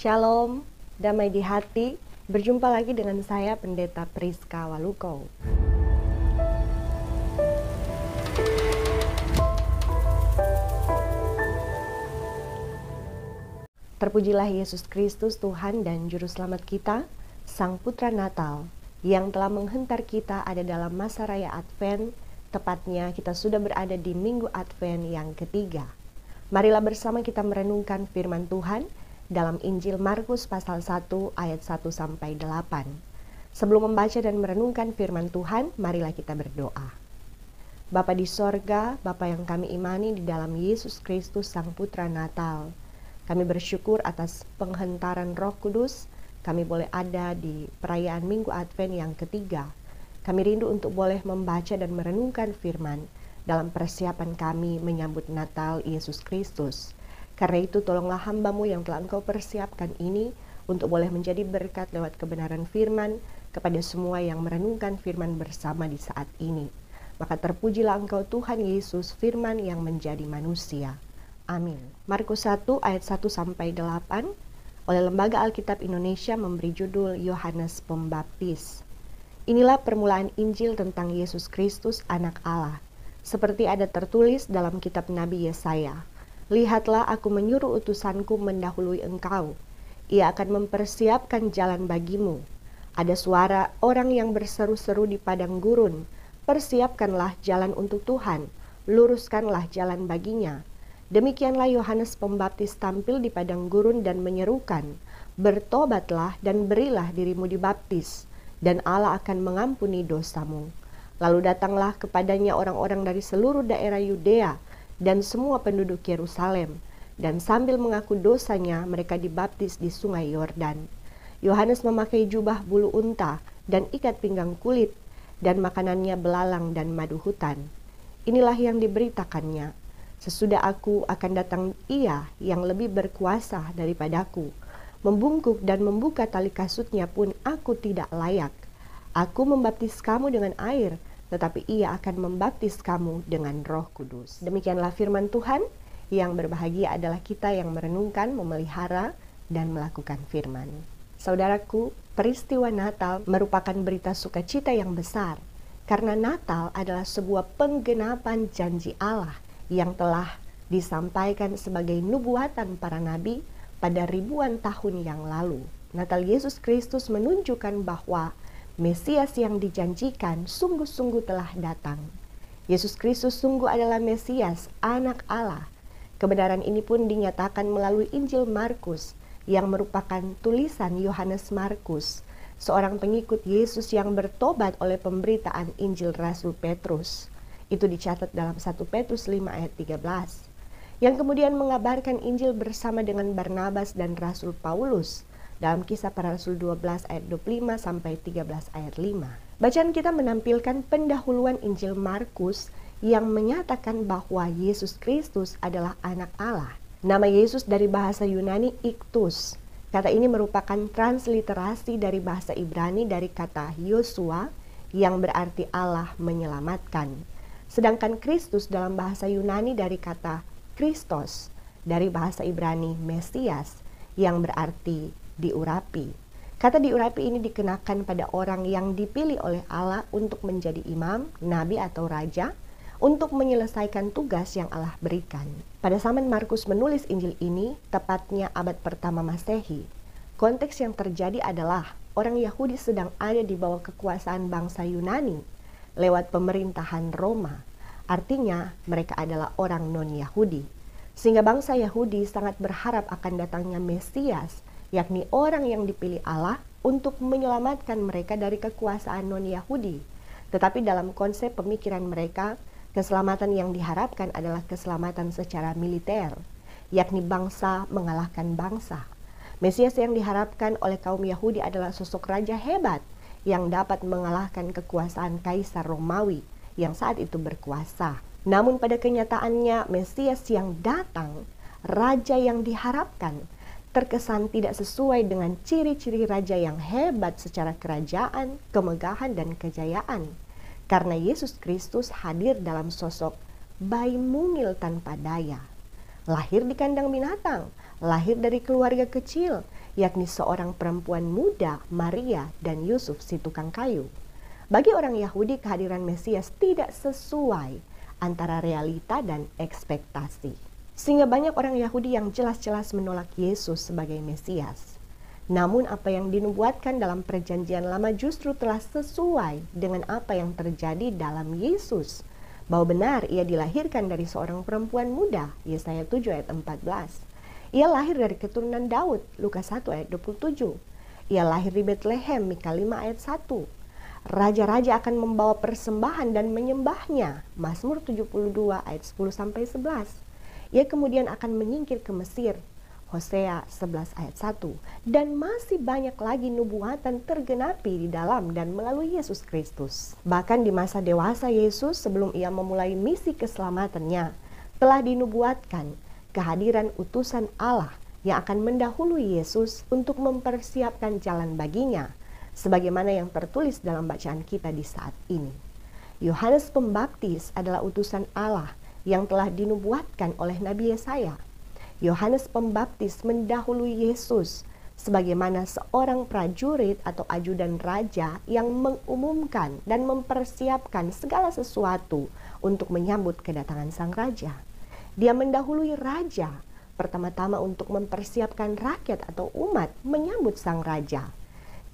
Shalom, damai di hati. Berjumpa lagi dengan saya Pendeta Priska Waluko. Terpujilah Yesus Kristus, Tuhan dan Juru Selamat kita, Sang Putra Natal, yang telah menghentar kita ada dalam masa raya Advent. Tepatnya kita sudah berada di Minggu Advent yang ketiga. Marilah bersama kita merenungkan firman Tuhan dalam Injil Markus pasal 1 ayat 1-8. Sebelum membaca dan merenungkan firman Tuhan, marilah kita berdoa. Bapa di sorga, Bapa yang kami imani di dalam Yesus Kristus Sang Putra Natal, kami bersyukur atas penghentaran Roh Kudus, kami boleh ada di perayaan Minggu Advent yang ketiga. Kami rindu untuk boleh membaca dan merenungkan firman dalam persiapan kami menyambut Natal Yesus Kristus. Karena itu tolonglah hamba-Mu yang telah Engkau persiapkan ini untuk boleh menjadi berkat lewat kebenaran firman kepada semua yang merenungkan firman bersama di saat ini. Maka terpujilah Engkau Tuhan Yesus, firman yang menjadi manusia. Amin. Markus 1 ayat 1-8 oleh Lembaga Alkitab Indonesia memberi judul Yohanes Pembaptis. Inilah permulaan Injil tentang Yesus Kristus, Anak Allah. Seperti ada tertulis dalam kitab Nabi Yesaya, "Lihatlah, aku menyuruh utusanku mendahului engkau. Ia akan mempersiapkan jalan bagimu." Ada suara orang yang berseru-seru di padang gurun, "Persiapkanlah jalan untuk Tuhan, luruskanlah jalan baginya." Demikianlah Yohanes Pembaptis tampil di padang gurun dan menyerukan, "Bertobatlah dan berilah dirimu dibaptis, dan Allah akan mengampuni dosamu." Lalu datanglah kepadanya orang-orang dari seluruh daerah Yudea dan semua penduduk Yerusalem, dan sambil mengaku dosanya mereka dibaptis di sungai Yordan. Yohanes memakai jubah bulu unta dan ikat pinggang kulit, dan makanannya belalang dan madu hutan. Inilah yang diberitakannya, "Sesudah aku akan datang Ia yang lebih berkuasa daripadaku. Membungkuk dan membuka tali kasutnya pun aku tidak layak. Aku membaptis kamu dengan air, tetapi Ia akan membaptis kamu dengan Roh Kudus." Demikianlah firman Tuhan. Yang berbahagia adalah kita yang merenungkan, memelihara, dan melakukan firman. Saudaraku, peristiwa Natal merupakan berita sukacita yang besar, karena Natal adalah sebuah penggenapan janji Allah yang telah disampaikan sebagai nubuatan para nabi pada ribuan tahun yang lalu. Natal Yesus Kristus menunjukkan bahwa Mesias yang dijanjikan sungguh-sungguh telah datang. Yesus Kristus sungguh adalah Mesias, Anak Allah. Kebenaran ini pun dinyatakan melalui Injil Markus yang merupakan tulisan Yohanes Markus, seorang pengikut Yesus yang bertobat oleh pemberitaan Injil Rasul Petrus. Itu dicatat dalam 1 Petrus 5 ayat 13. Yang kemudian mengabarkan Injil bersama dengan Barnabas dan Rasul Paulus dalam Kisah Para Rasul 12 ayat 25 sampai 13 ayat 5. Bacaan kita menampilkan pendahuluan Injil Markus yang menyatakan bahwa Yesus Kristus adalah Anak Allah. Nama Yesus dari bahasa Yunani Iktus. Kata ini merupakan transliterasi dari bahasa Ibrani dari kata Yosua yang berarti Allah menyelamatkan. Sedangkan Kristus dalam bahasa Yunani dari kata Kristos dari bahasa Ibrani Mesias yang berarti diurapi. Kata diurapi ini dikenakan pada orang yang dipilih oleh Allah untuk menjadi imam, nabi atau raja, untuk menyelesaikan tugas yang Allah berikan. Pada zaman Markus menulis Injil ini, tepatnya abad pertama Masehi, konteks yang terjadi adalah orang Yahudi sedang ada di bawah kekuasaan bangsa Yunani lewat pemerintahan Roma. Artinya mereka adalah orang non-Yahudi. Sehingga bangsa Yahudi sangat berharap akan datangnya Mesias, yakni orang yang dipilih Allah untuk menyelamatkan mereka dari kekuasaan non-Yahudi. Tetapi dalam konsep pemikiran mereka, keselamatan yang diharapkan adalah keselamatan secara militer, yakni bangsa mengalahkan bangsa. Mesias yang diharapkan oleh kaum Yahudi adalah sosok raja hebat yang dapat mengalahkan kekuasaan Kaisar Romawi yang saat itu berkuasa. Namun pada kenyataannya Mesias yang datang, raja yang diharapkan, terkesan tidak sesuai dengan ciri-ciri raja yang hebat secara kerajaan, kemegahan, dan kejayaan. Karena Yesus Kristus hadir dalam sosok bayi mungil tanpa daya. Lahir di kandang binatang, lahir dari keluarga kecil yakni seorang perempuan muda, Maria dan Yusuf si tukang kayu. Bagi orang Yahudi, kehadiran Mesias tidak sesuai antara realita dan ekspektasi. Sehingga banyak orang Yahudi yang jelas-jelas menolak Yesus sebagai Mesias. Namun apa yang dinubuatkan dalam perjanjian lama justru telah sesuai dengan apa yang terjadi dalam Yesus. Bahwa benar ia dilahirkan dari seorang perempuan muda, Yesaya 7 ayat 14. Ia lahir dari keturunan Daud, Lukas 1 ayat 27. Ia lahir di Betlehem, Mika 5 ayat 1. Raja-raja akan membawa persembahan dan menyembahnya, Mazmur 72 ayat 10-11. Ia kemudian akan menyingkir ke Mesir, Hosea 11 ayat 1, dan masih banyak lagi nubuatan tergenapi di dalam dan melalui Yesus Kristus. Bahkan di masa dewasa Yesus, sebelum ia memulai misi keselamatannya, telah dinubuatkan kehadiran utusan Allah yang akan mendahului Yesus untuk mempersiapkan jalan baginya, sebagaimana yang tertulis dalam bacaan kita di saat ini. Yohanes Pembaptis adalah utusan Allah yang telah dinubuatkan oleh Nabi Yesaya. Yohanes Pembaptis mendahului Yesus sebagaimana seorang prajurit atau ajudan raja yang mengumumkan dan mempersiapkan segala sesuatu untuk menyambut kedatangan sang raja. Dia mendahului raja pertama-tama untuk mempersiapkan rakyat atau umat menyambut sang raja.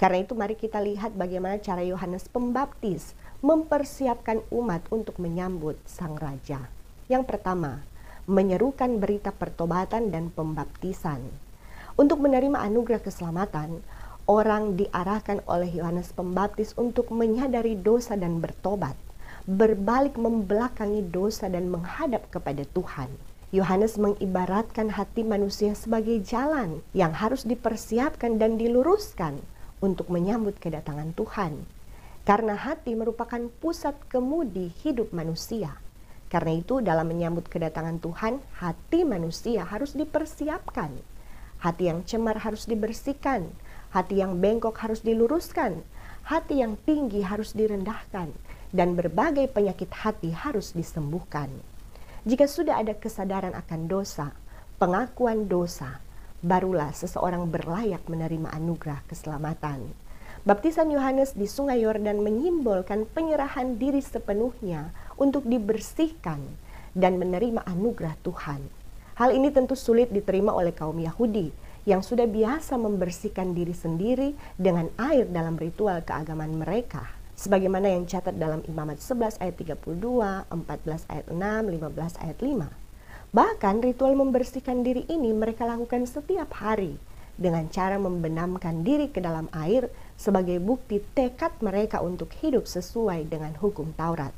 Karena itu mari kita lihat bagaimana cara Yohanes Pembaptis mempersiapkan umat untuk menyambut sang raja. Yang pertama, menyerukan berita pertobatan dan pembaptisan. Untuk menerima anugerah keselamatan, orang diarahkan oleh Yohanes Pembaptis untuk menyadari dosa dan bertobat, berbalik membelakangi dosa dan menghadap kepada Tuhan. Yohanes mengibaratkan hati manusia sebagai jalan yang harus dipersiapkan dan diluruskan untuk menyambut kedatangan Tuhan. Karena hati merupakan pusat kemudi hidup manusia. Karena itu dalam menyambut kedatangan Tuhan, hati manusia harus dipersiapkan. Hati yang cemar harus dibersihkan, hati yang bengkok harus diluruskan, hati yang tinggi harus direndahkan, dan berbagai penyakit hati harus disembuhkan. Jika sudah ada kesadaran akan dosa, pengakuan dosa, barulah seseorang berlayak menerima anugerah keselamatan. Baptisan Yohanes di Sungai Yordan menyimbolkan penyerahan diri sepenuhnya untuk dibersihkan dan menerima anugerah Tuhan. Hal ini tentu sulit diterima oleh kaum Yahudi yang sudah biasa membersihkan diri sendiri dengan air dalam ritual keagamaan mereka. Sebagaimana yang catat dalam Imamat 11 ayat 32, 14 ayat 6, 15 ayat 5. Bahkan ritual membersihkan diri ini mereka lakukan setiap hari dengan cara membenamkan diri ke dalam air sebagai bukti tekad mereka untuk hidup sesuai dengan hukum Taurat.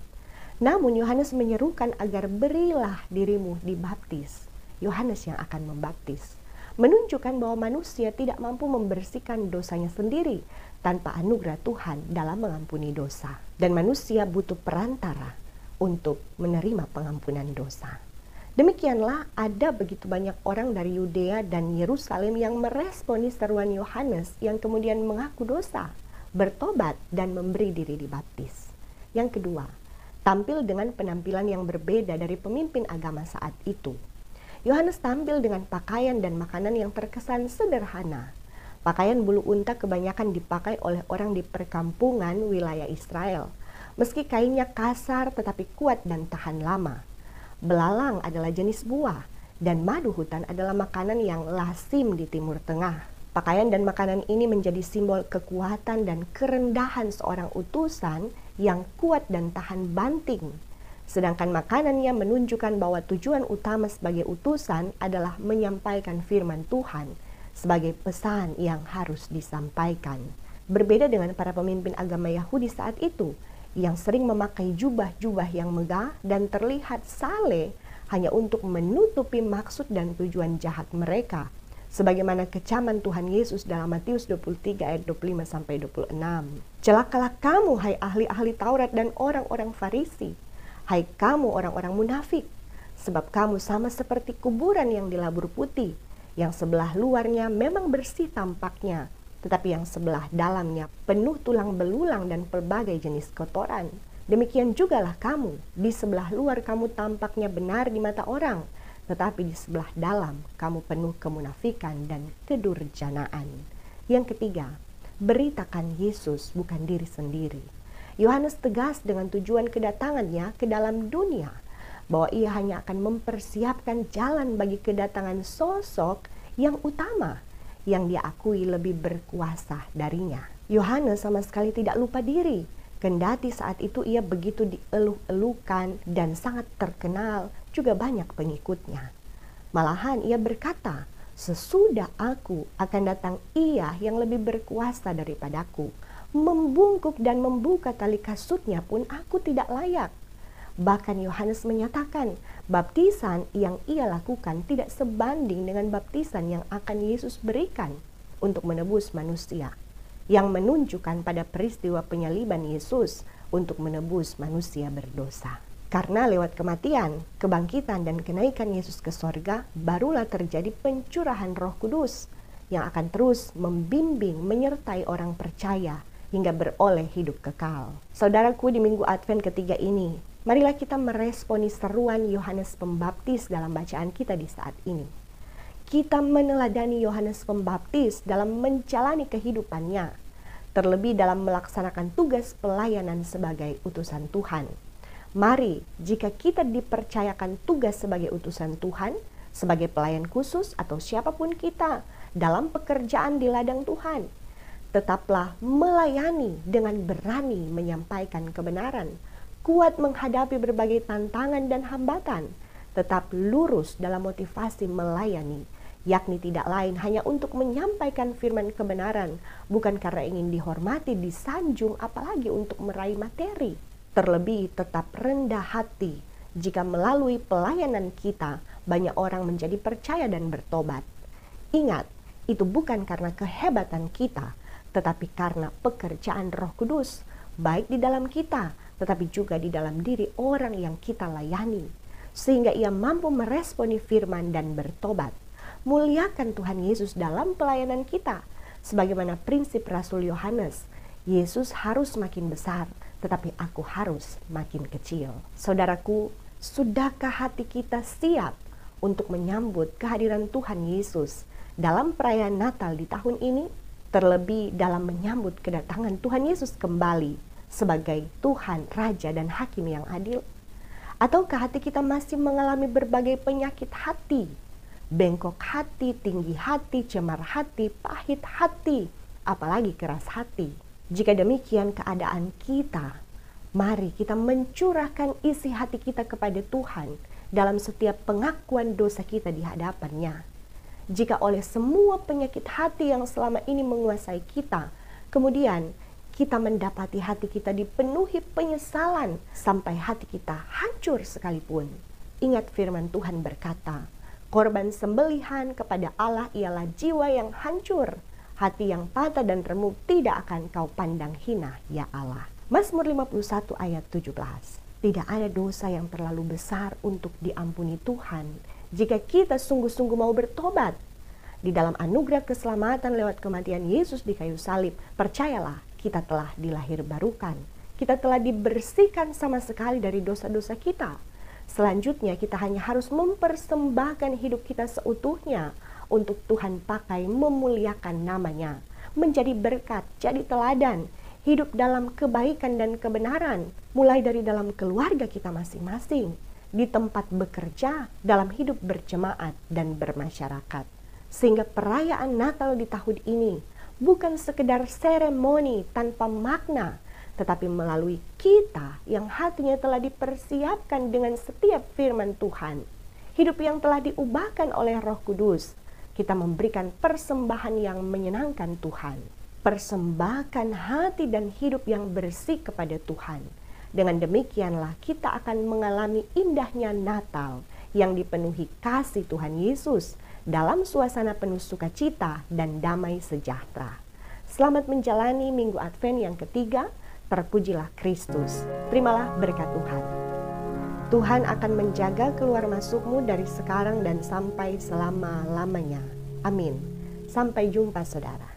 Namun Yohanes menyerukan agar berilah dirimu dibaptis. Yohanes yang akan membaptis, menunjukkan bahwa manusia tidak mampu membersihkan dosanya sendiri tanpa anugerah Tuhan dalam mengampuni dosa. Dan manusia butuh perantara untuk menerima pengampunan dosa. Demikianlah ada begitu banyak orang dari Yudea dan Yerusalem yang meresponi seruan Yohanes yang kemudian mengaku dosa, bertobat dan memberi diri dibaptis. Yang kedua, tampil dengan penampilan yang berbeda dari pemimpin agama saat itu. Yohanes tampil dengan pakaian dan makanan yang terkesan sederhana. Pakaian bulu unta kebanyakan dipakai oleh orang di perkampungan wilayah Israel. Meski kainnya kasar tetapi kuat dan tahan lama. Belalang adalah jenis buah, dan madu hutan adalah makanan yang lazim di Timur Tengah. Pakaian dan makanan ini menjadi simbol kekuatan dan kerendahan seorang utusan yang kuat dan tahan banting. Sedangkan makanannya menunjukkan bahwa tujuan utama sebagai utusan adalah menyampaikan firman Tuhan sebagai pesan yang harus disampaikan. Berbeda dengan para pemimpin agama Yahudi saat itu, yang sering memakai jubah-jubah yang megah dan terlihat saleh hanya untuk menutupi maksud dan tujuan jahat mereka. Sebagaimana kecaman Tuhan Yesus dalam Matius 23 ayat 25-26. Celakalah kamu hai ahli-ahli Taurat dan orang-orang Farisi, hai kamu orang-orang munafik, sebab kamu sama seperti kuburan yang dilabur putih, yang sebelah luarnya memang bersih tampaknya, tetapi yang sebelah dalamnya penuh tulang belulang dan pelbagai jenis kotoran. Demikian jugalah kamu, di sebelah luar kamu tampaknya benar di mata orang, tetapi di sebelah dalam kamu penuh kemunafikan dan kedurjanaan. Yang ketiga, beritakan Yesus bukan diri sendiri. Yohanes tegas dengan tujuan kedatangannya ke dalam dunia, bahwa ia hanya akan mempersiapkan jalan bagi kedatangan sosok yang utama, yang dia akui lebih berkuasa darinya. Yohanes sama sekali tidak lupa diri, kendati saat itu ia begitu dieluh-elukan dan sangat terkenal, juga banyak pengikutnya. Malahan ia berkata, sesudah aku akan datang ia yang lebih berkuasa daripadaku. Membungkuk dan membuka tali kasutnya pun aku tidak layak. Bahkan Yohanes menyatakan, baptisan yang ia lakukan tidak sebanding dengan baptisan yang akan Yesus berikan untuk menebus manusia, yang menunjukkan pada peristiwa penyaliban Yesus untuk menebus manusia berdosa. Karena lewat kematian, kebangkitan, dan kenaikan Yesus ke sorga, barulah terjadi pencurahan Roh Kudus yang akan terus membimbing, menyertai orang percaya hingga beroleh hidup kekal. Saudaraku, di Minggu Advent ketiga ini, marilah kita meresponi seruan Yohanes Pembaptis dalam bacaan kita di saat ini. Kita meneladani Yohanes Pembaptis dalam menjalani kehidupannya, terlebih dalam melaksanakan tugas pelayanan sebagai utusan Tuhan. Mari, jika kita dipercayakan tugas sebagai utusan Tuhan, sebagai pelayan khusus atau siapapun kita dalam pekerjaan di ladang Tuhan, tetaplah melayani dengan berani menyampaikan kebenaran, kuat menghadapi berbagai tantangan dan hambatan, tetap lurus dalam motivasi melayani, yakni tidak lain hanya untuk menyampaikan firman kebenaran, bukan karena ingin dihormati, disanjung, apalagi untuk meraih materi. Terlebih tetap rendah hati jika melalui pelayanan kita banyak orang menjadi percaya dan bertobat. Ingat, itu bukan karena kehebatan kita, tetapi karena pekerjaan Roh Kudus, baik di dalam kita, tetapi juga di dalam diri orang yang kita layani, sehingga ia mampu meresponi firman dan bertobat. Muliakan Tuhan Yesus dalam pelayanan kita, sebagaimana prinsip Rasul Yohanes, Yesus harus makin besar, tetapi aku harus makin kecil. Saudaraku, sudahkah hati kita siap untuk menyambut kehadiran Tuhan Yesus dalam perayaan Natal di tahun ini? Terlebih dalam menyambut kedatangan Tuhan Yesus kembali sebagai Tuhan, Raja, dan Hakim yang adil? Ataukah hati kita masih mengalami berbagai penyakit hati, bengkok hati, tinggi hati, cemar hati, pahit hati, apalagi keras hati? Jika demikian keadaan kita, mari kita mencurahkan isi hati kita kepada Tuhan dalam setiap pengakuan dosa kita di hadapan-Nya. Jika oleh semua penyakit hati yang selama ini menguasai kita, kemudian kita mendapati hati kita dipenuhi penyesalan sampai hati kita hancur sekalipun. Ingat firman Tuhan berkata, korban sembelihan kepada Allah ialah jiwa yang hancur. Hati yang patah dan remuk tidak akan kau pandang hina, ya Allah. Mazmur 51 ayat 17. Tidak ada dosa yang terlalu besar untuk diampuni Tuhan jika kita sungguh-sungguh mau bertobat. Di dalam anugerah keselamatan lewat kematian Yesus di kayu salib, percayalah, kita telah dilahirbarukan. Kita telah dibersihkan sama sekali dari dosa-dosa kita. Selanjutnya kita hanya harus mempersembahkan hidup kita seutuhnya untuk Tuhan pakai memuliakan nama-Nya, menjadi berkat, jadi teladan, hidup dalam kebaikan dan kebenaran, mulai dari dalam keluarga kita masing-masing, di tempat bekerja, dalam hidup berjemaat dan bermasyarakat. Sehingga perayaan Natal di tahun ini bukan sekedar seremoni tanpa makna, tetapi melalui kita yang hatinya telah dipersiapkan dengan setiap firman Tuhan, hidup yang telah diubahkan oleh Roh Kudus, kita memberikan persembahan yang menyenangkan Tuhan. Persembahkan hati dan hidup yang bersih kepada Tuhan. Dengan demikianlah kita akan mengalami indahnya Natal yang dipenuhi kasih Tuhan Yesus dalam suasana penuh sukacita dan damai sejahtera. Selamat menjalani Minggu Advent yang ketiga. Terpujilah Kristus. Terimalah berkat Tuhan. Tuhan akan menjaga keluar masukmu dari sekarang dan sampai selama-lamanya. Amin. Sampai jumpa saudara.